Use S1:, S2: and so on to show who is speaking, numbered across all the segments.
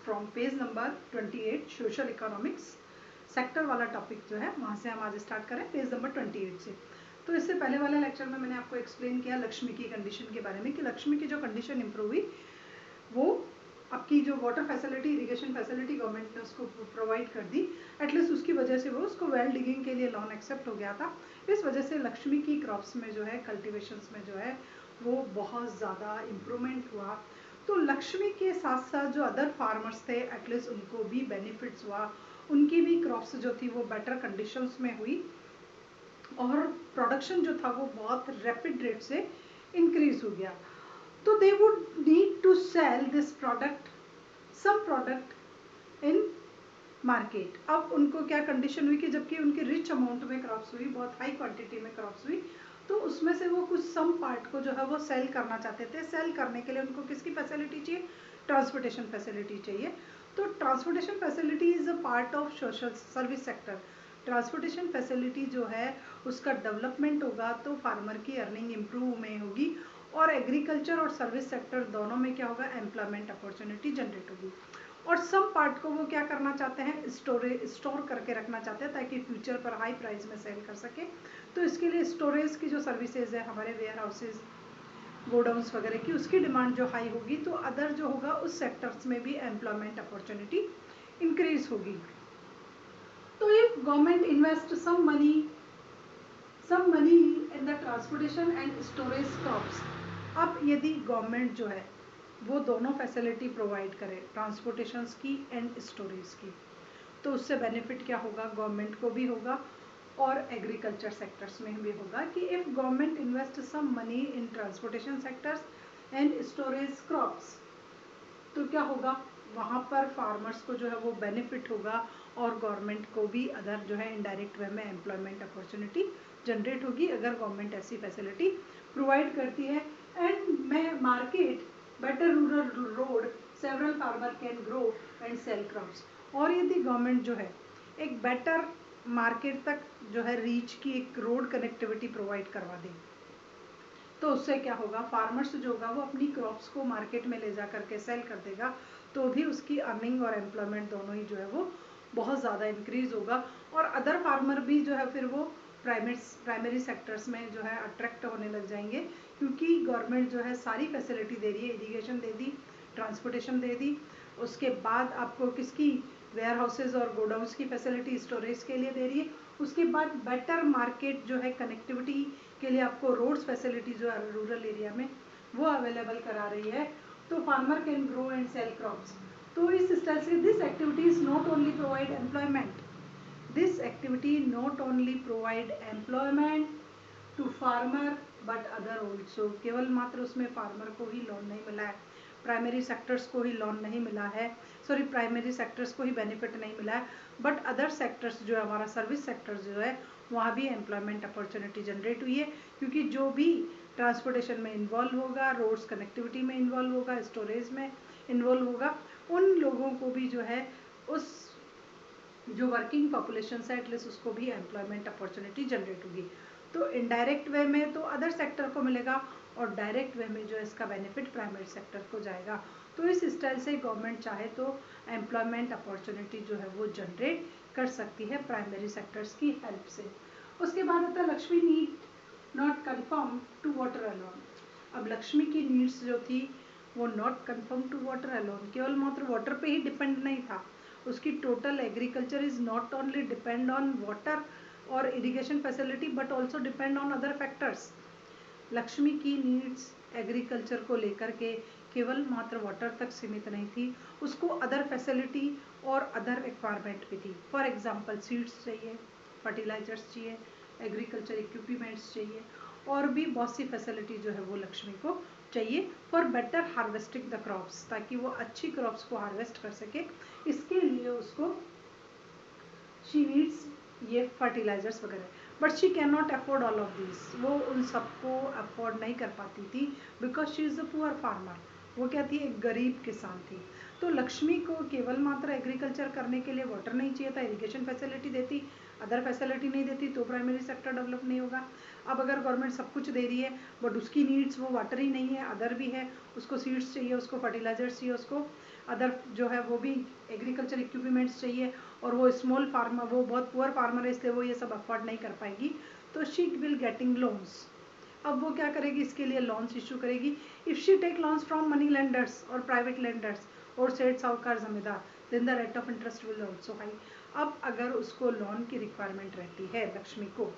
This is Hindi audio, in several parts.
S1: From page number 28 social economics sector वाला टॉपिक जो है वहाँ से हम आज स्टार्ट करें पेज नंबर 28 से। तो इससे पहले वाले लेक्चर में मैंने आपको एक्सप्लेन किया लक्ष्मी की कंडीशन के बारे में कि लक्ष्मी की जो कंडीशन इंप्रूव हुई वो आपकी जो water facility irrigation facility government ने उसको प्रोवाइड कर दी, एटलीस्ट उसकी वजह से वो उसको वेल डिगिंग के लिए लोन एक्सेप्ट हो गया था। इस वजह से लक्ष्मी की क्रॉप्स में जो है कल्टिवेशंस में जो है वो बहुत ज़्यादा इम्प्रूवमेंट हुआ। तो लक्ष्मी के साथ साथ जो अदर फार्मर्स थे एटलीस्ट उनको भी बेनिफिट्स हुआ, उनकी भी क्रॉप्स जो थी वो बेटर कंडीशंस में हुई और प्रोडक्शन जो था वो बहुत रैपिड रेट से इंक्रीज हो गया। तो they would need to sell this product some product in market. अब उनको क्या कंडीशन हुई कि जबकि उनकी रिच अमाउंट में क्रॉप्स हुई, बहुत हाई क्वांटिटी में क्रॉप्स हुई, तो उसमें से वो कुछ सम पार्ट को जो है वो सेल करना चाहते थे। सेल करने के लिए उनको किसकी फैसिलिटी चाहिए? ट्रांसपोर्टेशन फैसिलिटी चाहिए। तो transportation facility is a part of social service sector. Transportation facility जो है उसका डेवलपमेंट होगा तो फार्मर की अर्निंग इम्प्रूव में होगी और एग्रीकल्चर और सर्विस सेक्टर दोनों में क्या होगा? एम्प्लॉयमेंट अपॉर्चुनिटी जनरेट होगी। और सम पार्ट को वो क्या करना चाहते हैं? स्टोर करके रखना चाहते हैं ताकि फ्यूचर पर हाई प्राइस में सेल कर सके। तो इसके लिए स्टोरेज की जो सर्विसेज है हमारे वेयर हाउसेज गोडाउन्स वगैरह की, उसकी डिमांड जो हाई होगी तो अदर जो होगा उस सेक्टर्स में भी एम्प्लॉयमेंट अपॉर्चुनिटी इंक्रीज होगी। तो if government invest some money in the transportation and storage crops. अब यदि गवर्नमेंट जो है वो दोनों फैसिलिटी प्रोवाइड करे, ट्रांसपोर्टेशन की एंड स्टोरेज की, तो उससे बेनिफिट क्या होगा? गवर्नमेंट को भी होगा और एग्रीकल्चर सेक्टर्स में भी होगा कि if government invest some money in transportation sectors and storage crops, तो क्या होगा? वहाँ पर फार्मर्स को जो है वो बेनिफिट होगा और गवर्नमेंट को भी अदर जो है इनडायरेक्ट वे में एम्प्लॉयमेंट अपॉर्चुनिटी जनरेट होगी अगर गवर्नमेंट ऐसी फैसिलिटी प्रोवाइड करती है। And market better rural road several farmer can grow and sell crops. और यदि गवर्नमेंट जो है एक बेटर मार्केट तक जो है रीच की एक रोड कनेक्टिविटी प्रोवाइड करवा दे, तो उससे क्या होगा? फार्मर्स जो होगा वो अपनी क्रॉप्स को मार्केट में ले जा करके सेल कर देगा, तो भी उसकी अर्निंग और एम्प्लॉयमेंट दोनों ही जो है वो बहुत ज़्यादा इंक्रीज होगा और अदर फार्मर भी जो है फिर वो प्राइमरी सेक्टर्स में जो है अट्रैक्ट होने लग जाएंगे, क्योंकि गवर्नमेंट जो है सारी फैसिलिटी दे रही है, इरिगेशन दे दी, ट्रांसपोर्टेशन दे दी, उसके बाद आपको किसकी? वेयर हाउसेज और गोडाउन्स की फैसिलिटी स्टोरेज के लिए दे रही है, उसके बाद बेटर मार्केट जो है कनेक्टिविटी के लिए आपको रोड्स फैसिलिटी जो है रूरल एरिया में वो अवेलेबल करा रही है। तो farmer can grow and sell crops. तो इस स्टाइल से this activities not only provide employment, this activity not only provide employment to farmer but other also. केवल मात्र उसमें फार्मर को ही लोन नहीं मिला है, प्राइमरी सेक्टर्स को ही लोन नहीं मिला है, सॉरी प्राइमरी सेक्टर्स को ही बेनिफिट नहीं मिला है, बट अदर सेक्टर्स जो है हमारा सर्विस सेक्टर जो है वहाँ भी एम्प्लॉयमेंट अपॉर्चुनिटी जनरेट हुई है, क्योंकि जो भी ट्रांसपोर्टेशन में इन्वॉल्व होगा, रोड्स कनेक्टिविटी में इन्वॉल्व होगा, स्टोरेज में इन्वॉल्व होगा, उन लोगों को भी जो है उस जो वर्किंग पॉपुलेशन है एटलीस्ट उसको भी एम्प्लॉयमेंट अपॉर्चुनिटी जनरेट होगी। तो इनडायरेक्ट वे में तो अदर सेक्टर को मिलेगा और डायरेक्ट वे में जो है इसका बेनिफिट प्राइमरी सेक्टर को जाएगा। तो इस स्टाइल से गवर्नमेंट चाहे तो एम्प्लॉयमेंट अपॉर्चुनिटी जो है वो जनरेट कर सकती है प्राइमरी सेक्टर्स की हेल्प से। उसके बाद आता है Lakshmi need not confirm to water alone. अब लक्ष्मी की नीड्स जो थी वो not confirm to water alone, केवल मात्र वाटर पे ही डिपेंड नहीं था, उसकी total agriculture is not only depend on water और irrigation facility but also depend on other factors. Lakshmi की नीड्स एग्रीकल्चर को लेकर के केवल मात्र वाटर तक सीमित नहीं थी, उसको अदर फैसिलिटी और अदर रिक्वायरमेंट भी थी। फॉर एग्जांपल सीड्स चाहिए, फर्टिलाइजर्स चाहिए, एग्रीकल्चर इक्विपमेंट्स चाहिए और भी बहुत सी फैसिलिटी जो है वो लक्ष्मी को चाहिए for better harvesting the crops, ताकि वो अच्छी क्रॉप्स को हार्वेस्ट कर सके। इसके लिए उसको शी नीड्स ये फर्टिलाइजर्स वगैरह, but she can not afford all of this, वो उन सबको अफोर्ड नहीं कर पाती थी because she is a poor farmer, वो क्या थी? एक गरीब किसान थी। तो लक्ष्मी को केवल मात्र एग्रीकल्चर करने के लिए वाटर नहीं चाहिए था, इरिगेशन फैसिलिटी देती, अदर फैसिलिटी नहीं देती तो प्राइमरी सेक्टर डेवलप नहीं होगा। अब अगर गवर्नमेंट सब कुछ दे रही है बट उसकी नीड्स वो वाटर ही नहीं है, अदर भी है, उसको सीड्स चाहिए, उसको फर्टिलाइजर्स चाहिए, उसको अदर जो है वो भी एग्रीकल्चर इक्विपमेंट्स चाहिए, और वो स्मॉल फार्मर, वो बहुत पुअर फार्मर है, इसलिए वो ये सब अफोर्ड नहीं कर पाएगी, तो शी विल गेटिंग लोन्स। अब वो क्या करेगी, इसके लिए लोन्स इशू करेगी। If she take loans from money lenders और प्राइवेट लेंडर्स और सेठ साहूकार जमींदार, then the rate of interest will also high. अब अगर उसको लोन की रिक्वायरमेंट रहती है लक्ष्मी को,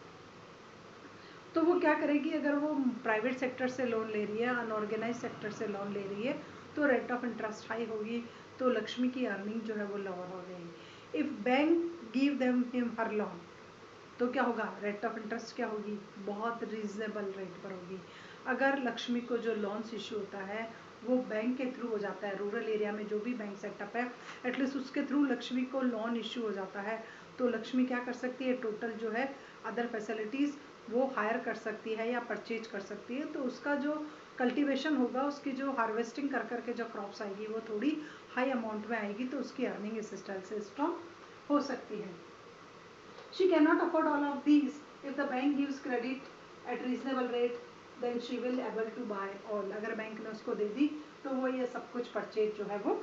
S1: तो वो क्या करेगी, अगर वो प्राइवेट सेक्टर से लोन ले रही है, अनऑर्गेनाइज सेक्टर से लोन ले रही है, तो रेट ऑफ इंटरेस्ट हाई होगी, तो लक्ष्मी की अर्निंग जो है वो लोअर हो जाएगी। If bank give them him her loan, तो क्या होगा, रेट ऑफ इंटरेस्ट क्या होगी, बहुत रीजनेबल रेट पर होगी। अगर लक्ष्मी को जो लोन्स इशू होता है वो बैंक के थ्रू हो जाता है, रूरल एरिया में जो भी बैंक सेटअप है एटलीस्ट उसके थ्रू लक्ष्मी को लोन इशू हो जाता है, तो लक्ष्मी क्या कर सकती है, टोटल जो है अदर फैसिलिटीज़ वो हायर कर सकती है या परचेज कर सकती है, तो उसका जो कल्टीवेशन होगा, उसकी जो हार्वेस्टिंग कर करके जो क्रॉप्स आएगी वो थोड़ी हाई अमाउंट में आएगी, तो उसकी अर्निंग इस स्टाइल से स्ट्रॉन्ग हो सकती है। She cannot afford all of these. If the bank gives credit at reasonable rate, then she will able to buy all. अगर बैंक ने उसको दे दी तो वो ये सब कुछ परचेज जो है वो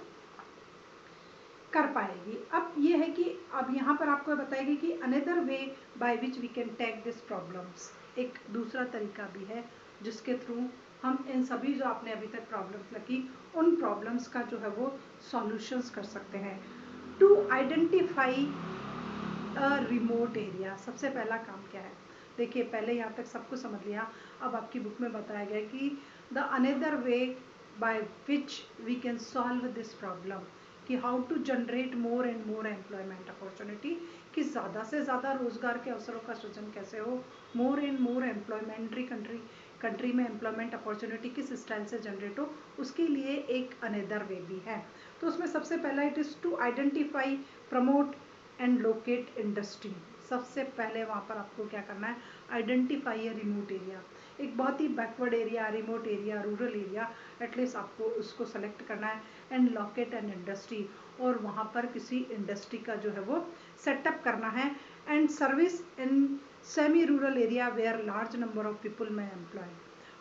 S1: कर पाएगी। अब ये है कि अब यहाँ पर आपको बताएगी कि another way by which we can take this problems, एक दूसरा तरीका भी है जिसके थ्रू हम इन सभी जो आपने अभी तक प्रॉब्लम्स लगी उन प्रॉब्लम्स का जो है वो सॉल्यूशंस कर सकते हैं। टू आइडेंटिफाई रिमोट एरिया, सबसे पहला काम क्या है, देखिए पहले यहाँ तक सब कुछ समझ लिया, अब आपकी बुक में बताया गया कि the another way by which we can solve this problem, कि how to generate more and more employment opportunity, कि ज़्यादा से ज़्यादा रोजगार के अवसरों का सृजन कैसे हो, मोर एंड मोर एम्प्लॉयमेंट्री कंट्री में एम्प्लॉयमेंट अपॉर्चुनिटी किस स्टाइल से जनरेट हो, उसके लिए एक अनदर वे भी है। तो उसमें सबसे पहला it is to identify, promote and locate industry. सबसे पहले वहाँ पर आपको क्या करना है, आइडेंटिफाई ए रिमोट एरिया, एक बहुत ही backward area, remote area, rural area, at least आपको उसको सेलेक्ट करना है, एंड लोकेट एन इंडस्ट्री, और वहाँ पर किसी इंडस्ट्री का जो है वो सेटअप करना है, and service in semi rural area where large number of people में एम्प्लॉय,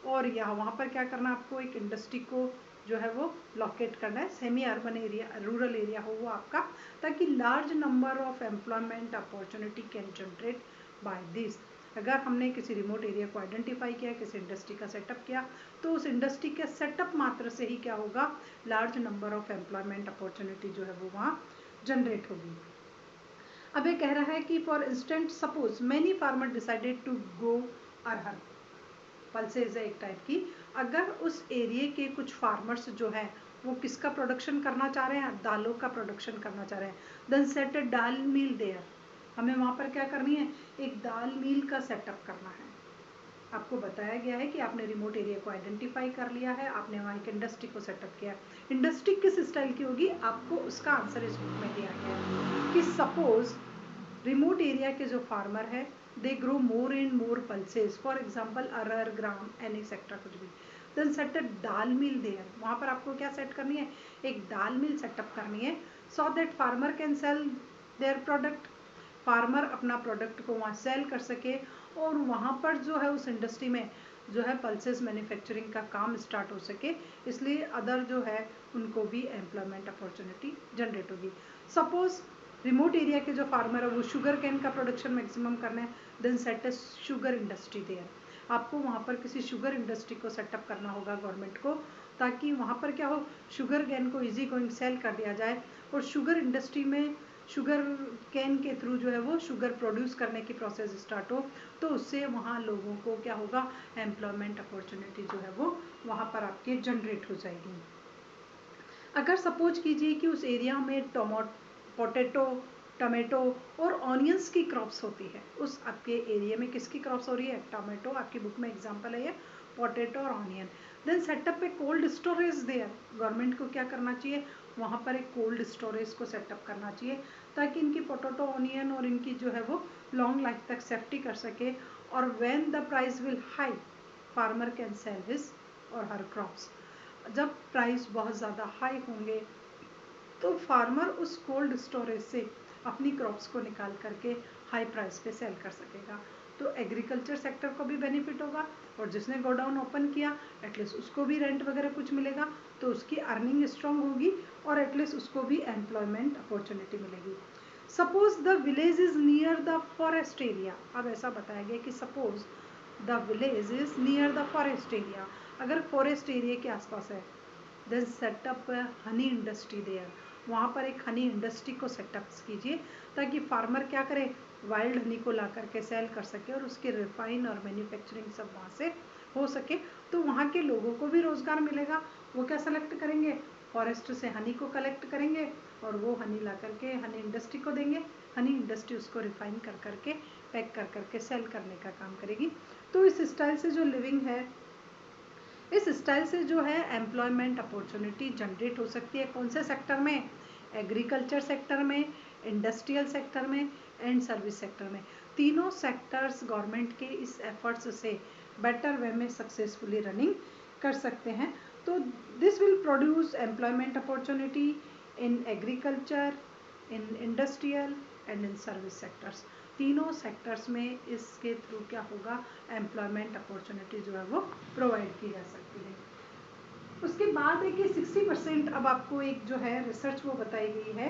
S1: और यहाँ वहाँ पर क्या करना है, आपको एक इंडस्ट्री को जो है वो लोकेट करना है, semi urban area, rural area हो वो आपका, ताकि large number of employment opportunity can generate by this. अगर हमने किसी रिमोट एरिया को आइडेंटिफाई किया, किसी इंडस्ट्री का सेटअप किया, तो उस इंडस्ट्री के सेटअप मात्र से ही क्या होगा, large number of employment opportunity जो है वो वहाँ जनरेट होगी। अब ये कह रहा है कि for instant suppose many farmer decided to grow arhar, pulses है एक टाइप की, अगर उस एरिया के कुछ फार्मर्स जो हैं वो किसका प्रोडक्शन करना चाह रहे हैं, दालों का प्रोडक्शन करना चाह रहे हैं, then set a dal mill there, हमें वहाँ पर क्या करनी है, एक दाल मिल का सेटअप करना है। आपको बताया गया है कि आपने रिमोट एरिया को आइडेंटिफाई कर लिया है, आपने वहाँ एक इंडस्ट्री को सेटअप किया, इंडस्ट्री किस स्टाइल की होगी, आपको उसका आंसर इस बुक में दिया गया है कि सपोज रिमोट एरिया के जो फार्मर है they grow more and more pulses, for example arhar, gram, any sector कुछ भी, then set a dal mill there, वहाँ पर आपको क्या सेट करनी है, एक दाल मिल सेटअप करनी है, so that farmer can sell their product, farmer अपना प्रोडक्ट को वहाँ सेल कर सके, और वहाँ पर जो है उस इंडस्ट्री में जो है पल्सेस मैन्युफैक्चरिंग का काम स्टार्ट हो सके, इसलिए अदर जो है उनको भी एम्प्लॉयमेंट अपॉर्चुनिटी जनरेट होगी। सपोज रिमोट एरिया के जो फार्मर है वो शुगर कैन का प्रोडक्शन मैक्सिमम करना है, then set a sugar industry there, आपको वहाँ पर किसी शुगर इंडस्ट्री को सेटअप करना होगा गवर्नमेंट को, ताकि वहाँ पर क्या हो, शुगर कैन को इजी गोइंग सेल कर दिया जाए, और शुगर इंडस्ट्री में शुगर कैन के थ्रू जो है वो शुगर प्रोड्यूस करने की प्रोसेस स्टार्ट हो, तो उससे वहाँ लोगों को क्या होगा, एम्प्लॉयमेंट अपॉर्चुनिटी जो है वो वहाँ पर आपके जनरेट हो जाएगी। अगर सपोज कीजिए कि उस एरिया में पोटैटो, टमाटो और ऑनियंस की क्रॉप्स होती है, उस आपके एरिया में किसकी क्रॉप्स हो रही है, टमाटो, आपकी बुक में एग्जांपल है ये, पोटैटो और onion, then setup a cold storage there, government को क्या करना चाहिए, वहाँ पर एक कोल्ड स्टोरेज को सेटअप करना चाहिए, ताकि इनकी पोटैटो, ऑनियन और इनकी जो है वो लॉन्ग लाइफ तक सेफ्टी कर सके, और when the price will high farmer can sell his और हर क्रॉप्स, जब प्राइस बहुत ज़्यादा हाई होंगे तो फार्मर उस कोल्ड स्टोरेज से अपनी क्रॉप्स को निकाल करके हाई प्राइस पे सेल कर सकेगा। तो एग्रीकल्चर सेक्टर को भी बेनिफिट होगा, और जिसने गोडाउन ओपन किया एटलीस्ट उसको भी रेंट वगैरह कुछ मिलेगा, तो उसकी अर्निंग स्ट्रांग होगी और एटलीस्ट उसको भी एम्प्लॉयमेंट अपॉर्चुनिटी मिलेगी। Suppose the village is near the forest area. अब ऐसा बताया गया कि suppose the village is near the forest area, अगर फॉरेस्ट एरिया के आसपास है, then setup honey industry there, वहाँ पर एक हनी इंडस्ट्री को सेटअप कीजिए ताकि फार्मर क्या करे, वाइल्ड हनी को ला करके सेल कर सके और उसके रिफाइन और मैन्युफैक्चरिंग सब वहाँ से हो सके, तो वहाँ के लोगों को भी रोज़गार मिलेगा। वो क्या सेलेक्ट करेंगे, फॉरेस्ट से हनी को कलेक्ट करेंगे और वो हनी ला करके हनी इंडस्ट्री को देंगे, हनी इंडस्ट्री उसको रिफाइन कर करके पैक कर करके सेल करने का काम करेगी। तो इस स्टाइल से जो लिविंग है, इस स्टाइल से जो है एम्प्लॉयमेंट अपॉर्चुनिटी जनरेट हो सकती है। कौन से सेक्टर में, एग्रीकल्चर सेक्टर में, इंडस्ट्रियल सेक्टर में एंड सर्विस सेक्टर में। तीनों सेक्टर्स गवर्नमेंट के इस एफर्ट्स से बेटर वे में सक्सेसफुली रनिंग कर सकते हैं। तो this will produce employment opportunity in agriculture, in industrial and in service sectors. तीनों सेक्टर्स में इसके थ्रू क्या होगा, एम्प्लॉयमेंट अपॉर्चुनिटी जो है वो प्रोवाइड की जा सकती है। उसके बाद है कि 60%, अब आपको एक जो है रिसर्च वो बताई गई है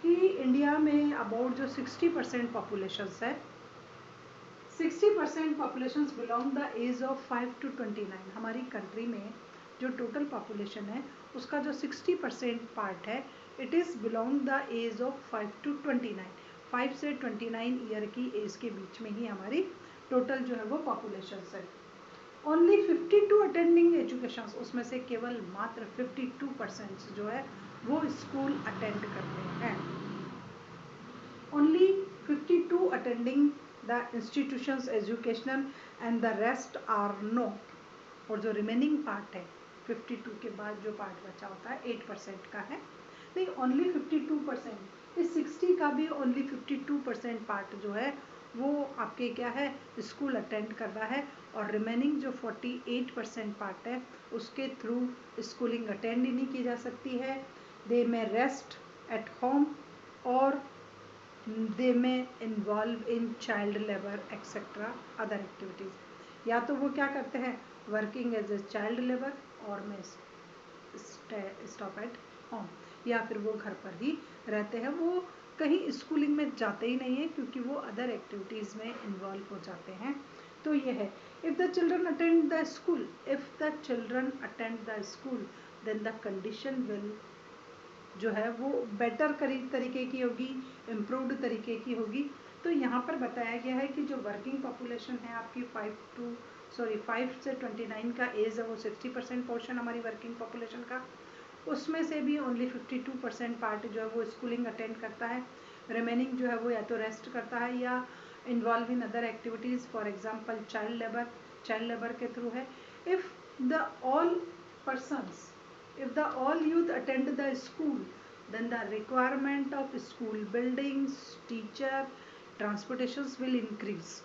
S1: कि इंडिया में अबाउट जो 60% पॉपुलेशन है, 60% population belong the age of 5 to 29। हमारी कंट्री में जो टोटल पॉपुलेशन है उसका जो 60% पार्ट है, it is belong the age of 5 to 29। 5 से 29 ईयर की एज के बीच में ही हमारी टोटल जो है वो पॉपुलेशन है। ओनली 52 अटेंडिंग एजुकेशन, उसमें से केवल मात्र 52% जो है वो स्कूल अटेंड करते हैं। Only 52 attending the institutions educational and the rest are no. और जो रिमेनिंग पार्ट है 52 के बाद जो पार्ट बचा होता है 8% का है, नहीं ओनली 52%, इस 60 का भी ओनली 52% पार्ट जो है वो आपके क्या है, स्कूल अटेंड कर रहा है, और रिमेनिंग जो 48% पार्ट है उसके थ्रू स्कूलिंग अटेंड ही नहीं की जा सकती है। दे में रेस्ट एट होम और दे में involve in child labour etcetera other activities. या तो वो क्या करते हैं, working as a child labour और में स्टॉप एट होम, या फिर वो घर पर ही रहते हैं, वो कहीं स्कूलिंग में जाते ही नहीं है क्योंकि वो अदर एक्टिविटीज़ में इन्वॉल्व हो जाते हैं। तो ये है, if the children attend the school, if the children attend the school then the condition will जो है वो बेटर तरीके की होगी, इम्प्रूव्ड तरीके की होगी। तो यहाँ पर बताया गया है कि जो वर्किंग पॉपुलेशन है आपकी 5 से 29 का एज है, वो 60% पोर्शन हमारी वर्किंग पॉपुलेशन का, उसमें से भी ओनली 52% पार्ट जो है वो स्कूलिंग अटेंड करता है। रिमेनिंग जो है वो या तो रेस्ट करता है या involve in other activities, for example child labour के थ्रू है। If the all persons, if the all youth attend the school, then the requirement of school buildings, teacher, transportations will increase।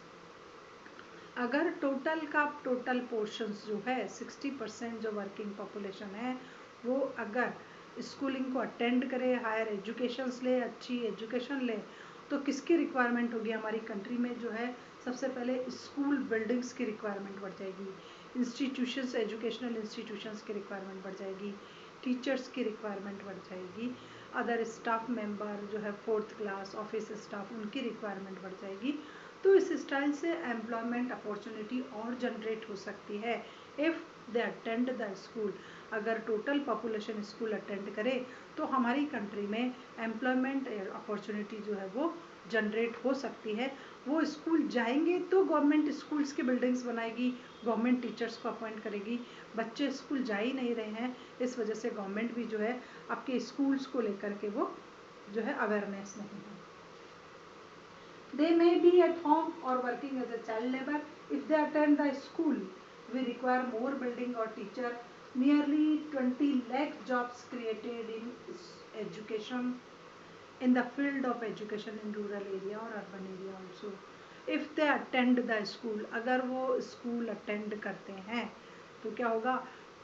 S1: अगर टोटल का टोटल पोर्शंस जो है 60% जो वर्किंग पॉपुलेशन है वो अगर स्कूलिंग को अटेंड करे, हायर एजुकेशंस ले, अच्छी एजुकेशन ले, तो किसकी रिक्वायरमेंट होगी हमारी कंट्री में जो है, सबसे पहले स्कूल बिल्डिंग्स की रिक्वायरमेंट बढ़ जाएगी, इंस्टीट्यूशंस, एजुकेशनल इंस्टीट्यूशंस की रिक्वायरमेंट बढ़ जाएगी, टीचर्स की रिक्वायरमेंट बढ़ जाएगी, अदर स्टाफ मेंबर जो है 4th क्लास ऑफिस स्टाफ उनकी रिक्वायरमेंट बढ़ जाएगी। तो इस स्टाइल से एम्प्लॉयमेंट अपॉर्चुनिटी और जनरेट हो सकती है if they attend the school. अगर टोटल पॉपुलेशन स्कूल अटेंड करे तो हमारी कंट्री में एम्प्लॉयमेंट अपॉर्चुनिटी जो है वो जनरेट हो सकती है। वो स्कूल जाएंगे तो गवर्नमेंट स्कूल्स की बिल्डिंग्स बनाएगी, गवर्नमेंट टीचर्स को अपॉइंट करेगी। बच्चे स्कूल जा ही नहीं रहे हैं, इस वजह से गवर्नमेंट भी जो है आपके स्कूल्स को लेकर के वो जो है अवेयरनेस नहीं है। They may be at home or working as a child labor. If they attend the school, we require more building or teacher. Nearly 20 lakh jobs created in education, in the field of education in rural area or urban area also. If they attend the school, अगर वो school attend करते हैं तो क्या होगा,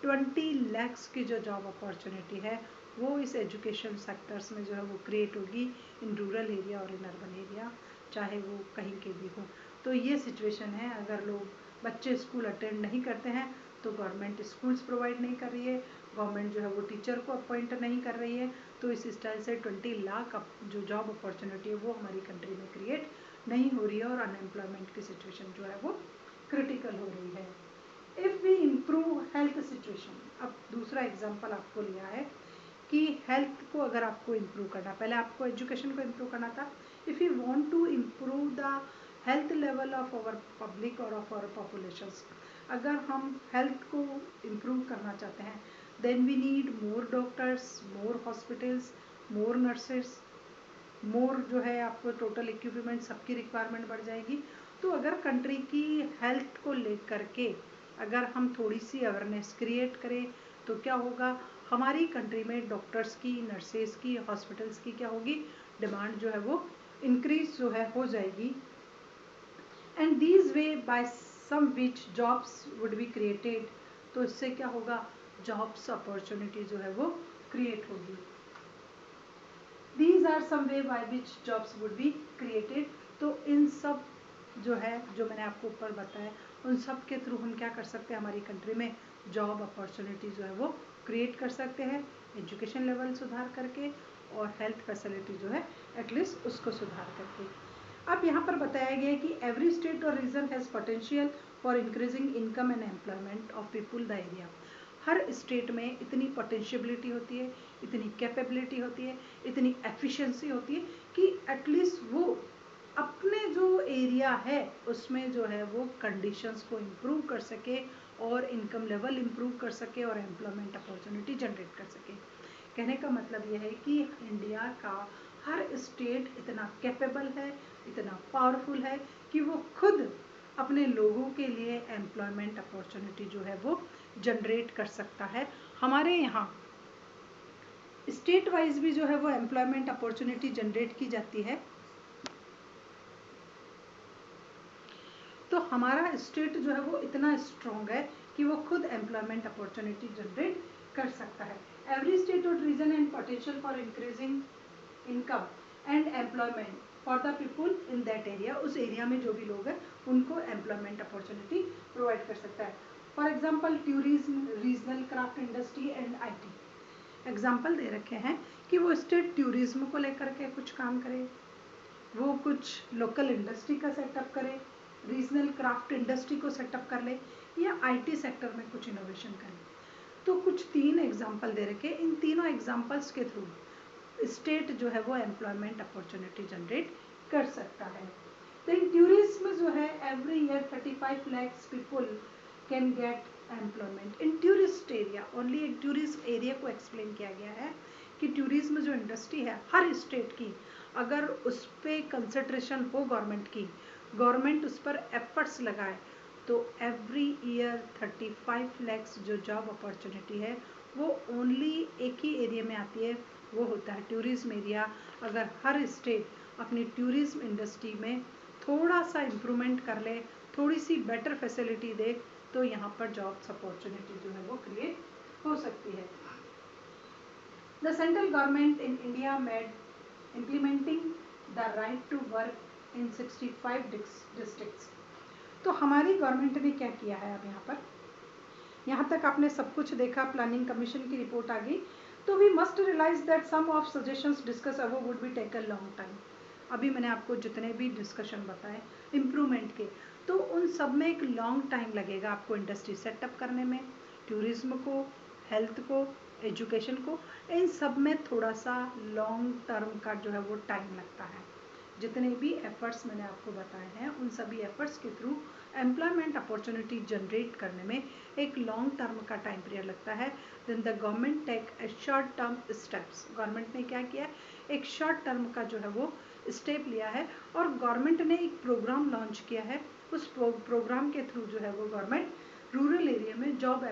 S1: 20 lakhs की जो जॉब अपॉर्चुनिटी है वो इस एजुकेशन सेक्टर्स में जो है वो क्रिएट होगी इन रूरल एरिया और इन अर्बन एरिया, चाहे वो कहीं के भी हो। तो ये सिचुएशन है, अगर लोग बच्चे स्कूल अटेंड नहीं करते हैं तो गवर्नमेंट स्कूल्स प्रोवाइड नहीं कर रही है, गवर्नमेंट जो है वो टीचर को अपॉइंट नहीं कर रही है, तो इस स्टाइल से 20 लाख जो जॉब अपॉर्चुनिटी है वो हमारी कंट्री में क्रिएट नहीं हो रही है और अनएम्प्लॉयमेंट की सिचुएशन जो है वो क्रिटिकल हो रही है। If we improve health situation, अब दूसरा एग्जाम्पल आपको लिया है कि हेल्थ को अगर आपको इम्प्रूव करना, पहले आपको एजुकेशन को इम्प्रूव करना था। If you want to improve the health level of our public और ऑफ आवर पॉपुलेशंस, अगर हम हेल्थ को इम्प्रूव करना चाहते हैं then we need more doctors, more hospitals, more nurses, more जो है आपको टोटल इक्विपमेंट, सबकी रिक्वायरमेंट बढ़ जाएगी। तो अगर कंट्री की हेल्थ को लेकर के अगर हम थोड़ी सी अवेयरनेस क्रिएट करें तो क्या होगा, हमारी कंट्री में डॉक्टर्स की, नर्सेस की, हॉस्पिटल्स की क्या होगी, डिमांड जो है वो इंक्रीज जो है हो जाएगी। And these way by some which jobs would be created, तो इससे क्या होगा, जॉब्स अपॉर्चुनिटी जो है वो क्रिएट होगी। These are some way by which jobs would be created। तो इन सब जो है, जो मैंने आपको ऊपर बताया, उन सब के थ्रू हम क्या कर सकते हैं, हमारी कंट्री में जॉब अपॉर्चुनिटी जो है वो क्रिएट कर सकते हैं, एजुकेशन लेवल सुधार करके और हेल्थ फैसिलिटी जो है एटलीस्ट उसको सुधार करके। अब यहाँ पर बताया गया है कि एवरी स्टेट और region has potential for increasing income and employment of people the area. हर स्टेट में इतनी पोटेंशियबिलिटी होती है, इतनी कैपेबिलिटी होती है, इतनी एफिशिएंसी होती है कि एटलीस्ट वो अपने जो एरिया है उसमें जो है वो कंडीशंस को इम्प्रूव कर सके और इनकम लेवल इम्प्रूव कर सके और एम्प्लॉयमेंट अपॉर्चुनिटी जनरेट कर सके। कहने का मतलब यह है कि इंडिया का हर स्टेट इतना कैपेबल है, इतना पावरफुल है कि वो खुद अपने लोगों के लिए एम्प्लॉयमेंट अपॉर्चुनिटी जो है वो जनरेट कर सकता है। हमारे यहाँ स्टेट वाइज भी जो है वो एम्प्लॉयमेंट अपॉर्चुनिटी जनरेट की जाती है। तो हमारा स्टेट जो है वो इतना स्ट्रॉन्ग है कि वो खुद एम्प्लॉयमेंट अपॉर्चुनिटी जनरेट कर सकता है। एवरी स्टेट और region and potential for increasing income and employment for the people in that area, उस एरिया में जो भी लोग हैं उनको एम्प्लॉयमेंट अपॉर्चुनिटी प्रोवाइड कर सकता है। For example tourism, regional craft industry and IT example दे रखे हैं कि वो स्टेट टूरिज्म को लेकर के कुछ काम करे, वो कुछ लोकल इंडस्ट्री का सेटअप करे, रीजनल क्राफ्ट इंडस्ट्री को सेटअप कर ले या IT सेक्टर में कुछ इनोवेशन करे। तो कुछ 3 एग्जाम्पल दे रखे, इन तीनों एग्जाम्पल्स के थ्रू स्टेट जो है वो एम्प्लॉयमेंट अपॉर्चुनिटी जनरेट कर सकता है। देन टूरिज्म जो है every year 35 lakhs people can get employment in tourist area. Only एक टूरिस्ट एरिया को एक्सप्लेन किया गया है कि टूरिज्म जो इंडस्ट्री है हर स्टेट की, अगर उस पर कंसंट्रेशन हो गवर्नमेंट की, गवर्नमेंट उस पर एफर्ट्स लगाए तो एवरी ईयर 35 lakhs जो जॉब अपॉर्चुनिटी है वो ओनली एक ही एरिया में आती है, वो होता है टूरिज्म एरिया। अगर हर स्टेट अपनी टूरिज्म इंडस्ट्री में थोड़ा सा इम्प्रूवमेंट कर ले, थोड़ी सी बेटर फैसिलिटी दे, तो यहाँ पर जॉब्स अपॉर्चुनिटी जो है वो क्रिएट हो सकती है। The central government in India made implementing the right to work in 65 districts. तो हमारी गवर्नमेंट ने क्या किया है, अब यहाँ तक आपने सब कुछ देखा, प्लानिंग कमीशन की रिपोर्ट आ गई, तो we must realise that some of suggestions discuss above would be taken long time. अभी मैंने आपको जितने भी डिस्कशन बताए इम्प्रूवमेंट के, तो उन सब में एक लॉन्ग टाइम लगेगा आपको इंडस्ट्री सेटअप करने में, टूरिज्म को, हेल्थ को, एजुकेशन को, इन सब में थोड़ा सा लॉन्ग टर्म का जो है वो टाइम लगता है। जितने भी एफर्ट्स मैंने आपको बताए हैं उन सभी एफर्ट्स के थ्रू एम्प्लॉयमेंट अपॉर्चुनिटी जनरेट करने में एक लॉन्ग टर्म का टाइम पीरियड लगता है। Then the government take a short term steps. Government ने क्या किया, एक शॉर्ट टर्म का जो है वो स्टेप लिया है और गवर्नमेंट ने एक प्रोग्राम लॉन्च किया है। उस प्रोग्राम के थ्रू जो है वो गवर्नमेंट रूरल एरिया में जॉब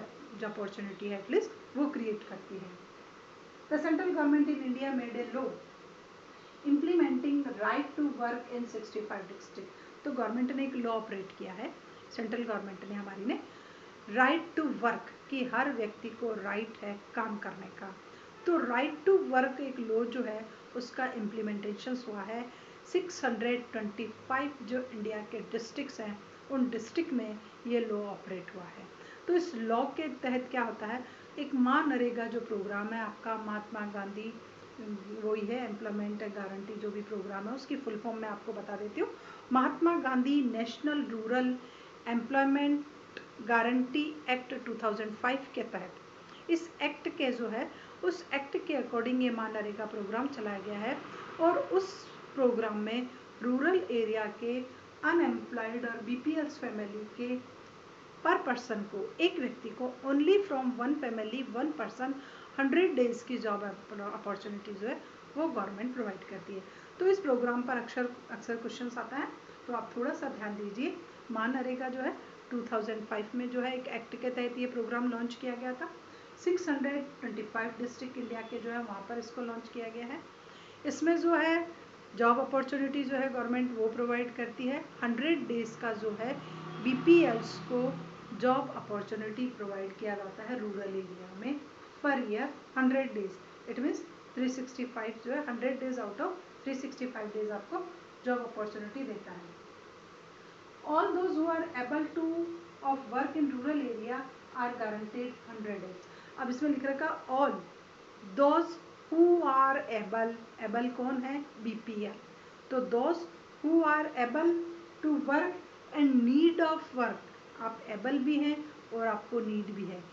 S1: अपॉर्चुनिटी है एटलीस्ट वो क्रिएट करती है। The central government in India made a law implementing right to work in 65 district. तो गवर्नमेंट ने एक लॉ ऑपरेट किया है, सेंट्रल गवर्नमेंट ने हमारी ने, राइट टू वर्क कि हर व्यक्ति को राइट है काम करने का। तो राइट टू वर्क एक लॉ जो है उसका इम्प्लीमेंटेशन हुआ है 625 जो इंडिया के डिस्ट्रिक्ट्स हैं उन डिस्ट्रिक्ट में ये लॉ ऑपरेट हुआ है। तो इस लॉ के तहत क्या होता है, एक मनरेगा जो प्रोग्राम है आपका, महात्मा गांधी वही है एम्प्लॉयमेंट गारंटी जो भी प्रोग्राम है उसकी फुल फॉर्म मैं आपको बता देती हूँ। Mahatma Gandhi national rural employment guarantee act 2005 के तहत इस एक्ट के जो है उस एक्ट के अकॉर्डिंग ये मनरेगा प्रोग्राम चलाया गया है। और उस प्रोग्राम में रूरल एरिया के अनएम्प्लॉयड और बीपीएल फैमिली के पर पर्सन को, एक व्यक्ति को, only from one family one person 100 days की जॉब अपॉर्चुनिटी जो है वो गवर्नमेंट प्रोवाइड करती है। तो इस प्रोग्राम पर अक्सर क्वेश्चंस आता है, तो आप थोड़ा सा ध्यान दीजिए। मनरेगा जो है 2005 में जो है एक एक्ट के तहत ये प्रोग्राम लॉन्च किया गया था। 625 डिस्ट्रिक्ट इंडिया के जो है वहाँ पर इसको लॉन्च किया गया है। इसमें जो है जॉब अपॉर्चुनिटी जो है गवर्नमेंट वो प्रोवाइड करती है। 100 डेज का जो है बीपीएल्स को जॉब अपॉर्चुनिटी प्रोवाइड किया जाता है रूरल एरिया में per year 100 days. It means 365 जो है 100 डेज आउट ऑफ 365 डेज आपको जॉब अपॉर्चुनिटी देता है। All those who are able to of work in rural area are guaranteed 100 days. अब इसमें लिख रखा all those who are able कौन है, बीपीएल। तो those who are able to work and need of work, आप एबल भी हैं और आपको नीड भी है।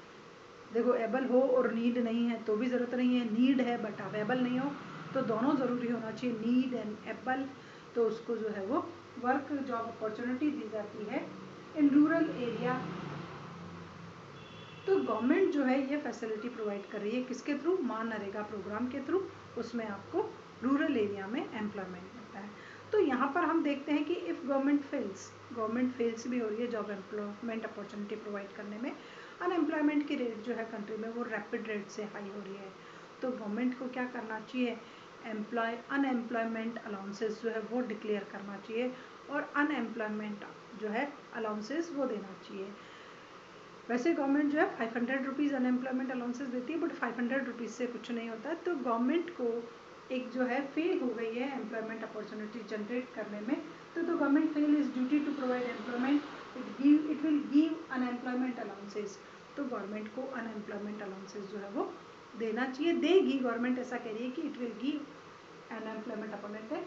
S1: देखो एबल हो और नीड नहीं है तो भी ज़रूरत नहीं है, नीड है बट आप एबल नहीं हो, तो दोनों ज़रूरी होना चाहिए, नीड एंड एबल। तो उसको जो है वो वर्क जॉब अपॉर्चुनिटी दी जाती है इन रूरल एरिया। तो गवर्नमेंट जो है ये फैसिलिटी प्रोवाइड कर रही है किसके थ्रू, मनरेगा प्रोग्राम के थ्रू। उसमें आपको रूरल एरिया में एम्प्लॉयमेंट मिलता है। तो यहाँ पर हम देखते हैं कि इफ़ गवर्नमेंट फेल्स भी हो रही है जॉब एम्प्लॉयमेंट अपॉर्चुनिटी प्रोवाइड करने में, अनएम्प्लॉयमेंट की रेट जो है कंट्री में वो रैपिड रेट से हाई हो रही है। तो गवर्नमेंट को क्या करना चाहिए, अनएम्प्लॉयमेंट अलाउंसेस जो है वो डिक्लेयर करना चाहिए और अनएम्प्लॉयमेंट जो है अलाउंसेस वो देना चाहिए। वैसे गवर्नमेंट जो है 500 रुपीज़ अनएम्प्लॉयमेंट अलाउंसेस देती है, बट 500 रुपीज़ से कुछ नहीं होता है। तो गवर्नमेंट को एक जो है फेल हो गई है एम्प्लॉयमेंट अपॉर्चुनिटी जनरेट करने में। तो government fail is duty to provide employment, it will give unemployment allowances. तो गवर्नमेंट को अनएम्प्लॉयमेंट अलाउंसेस जो है वो देना चाहिए, देगी। गवर्नमेंट ऐसा कह रही है कि it will give unemployment opportunity.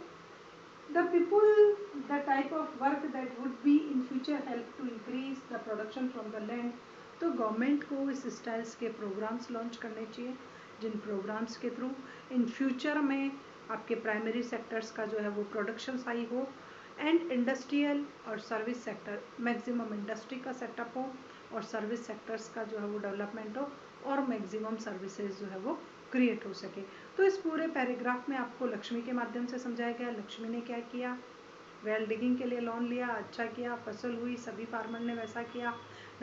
S1: The type of work that would be in future help to increase the production from the land। तो गवर्नमेंट को इस स्टाइल्स के प्रोग्राम्स लॉन्च करने चाहिए जिन प्रोग्राम्स के थ्रू इन फ्यूचर में आपके प्राइमरी सेक्टर्स का जो है वो प्रोडक्शन हाई हो एंड इंडस्ट्रियल और सर्विस सेक्टर, मैक्सिमम इंडस्ट्री का सेटअप हो और सर्विस सेक्टर्स का जो है वो डेवलपमेंट हो और मैक्सिमम सर्विसेज जो है वो क्रिएट हो सके। तो इस पूरे पैराग्राफ में आपको लक्ष्मी के माध्यम से समझाया गया लक्ष्मी ने क्या किया, वेल डिगिंग के लिए लोन लिया, अच्छा किया, फसल हुई, सभी फार्मर ने वैसा किया।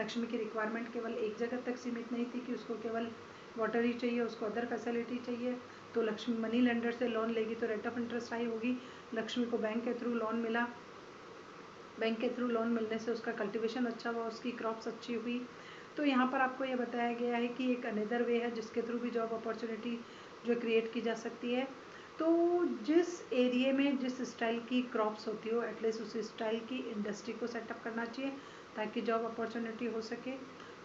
S1: लक्ष्मी की रिक्वायरमेंट केवल एक जगह तक सीमित नहीं थी कि उसको केवल वाटर ही चाहिए, उसको अदर फैसिलिटी चाहिए। तो लक्ष्मी मनी लेंडर से लोन लेगी तो रेट ऑफ इंटरेस्ट हाई होगी। लक्ष्मी को बैंक के थ्रू लोन मिला, बैंक के थ्रू लोन मिलने से उसका कल्टीवेशन अच्छा हुआ, उसकी क्रॉप्स अच्छी हुई। तो यहाँ पर आपको ये बताया गया है कि एक अनदर वे है जिसके थ्रू भी जॉब अपॉर्चुनिटी जो क्रिएट की जा सकती है। तो जिस एरिया में जिस स्टाइल की क्रॉप्स होती हो एटलीस्ट उस स्टाइल की इंडस्ट्री को सेटअप करना चाहिए ताकि जॉब अपॉर्चुनिटी हो सके।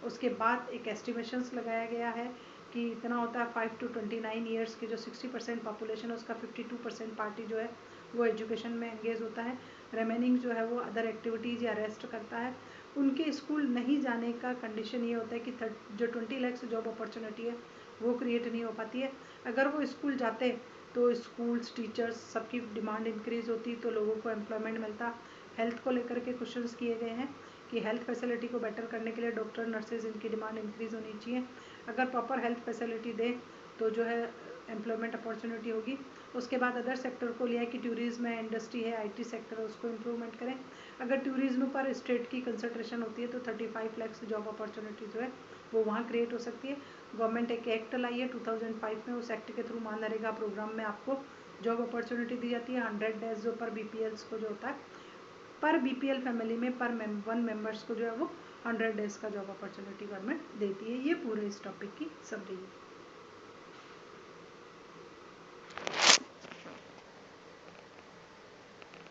S1: उसके बाद एक एस्टिमेशंस लगाया गया है कि इतना होता है 5 to 29 ईयर्स की जो 60% पॉपुलेशन है उसका 52% पार्टी जो है वो एजुकेशन में एंगेज होता है, रिमेनिंग जो है वो अदर एक्टिविटीज़ या रेस्ट करता है। उनके स्कूल नहीं जाने का कंडीशन ये होता है कि जो 20 लाख जॉब अपॉर्चुनिटी है वो क्रिएट नहीं हो पाती है। अगर वो स्कूल जाते तो स्कूल्स टीचर्स सबकी डिमांड इंक्रीज़ होती तो लोगों को एम्प्लॉयमेंट मिलता। हेल्थ को लेकर के क्वेश्चंस किए गए हैं कि हेल्थ फैसिलिटी को बेटर करने के लिए डॉक्टर नर्सेज इनकी डिमांड इंक्रीज़ होनी चाहिए। अगर प्रॉपर हेल्थ फैसिलिटी दें तो जो है एम्प्लॉयमेंट अपॉर्चुनिटी होगी। उसके बाद अदर सेक्टर को लिया है कि टूरिज्म है, इंडस्ट्री है, आईटी सेक्टर है, उसको इम्प्रूवमेंट करें। अगर टूरिज्म पर स्टेट की कंसंट्रेशन होती है तो 35 लाख जॉब अपॉर्चुनिटी जो है वो वहाँ क्रिएट हो सकती है। गवर्नमेंट एक एक्ट लाई है 2005 में, उस एक्ट के थ्रू मनरेगा प्रोग्राम में आपको जॉब अपॉर्चुनिटी दी जाती है 100 डेज जो पर बीपीएल्स को जो होता है, पर बीपीएल फैमिली में पर वन मेंबर्स को जो है वो 100 डेज का जॉब अपॉर्चुनिटी गवर्नमेंट देती है। ये पूरे इस टॉपिक की समरी है।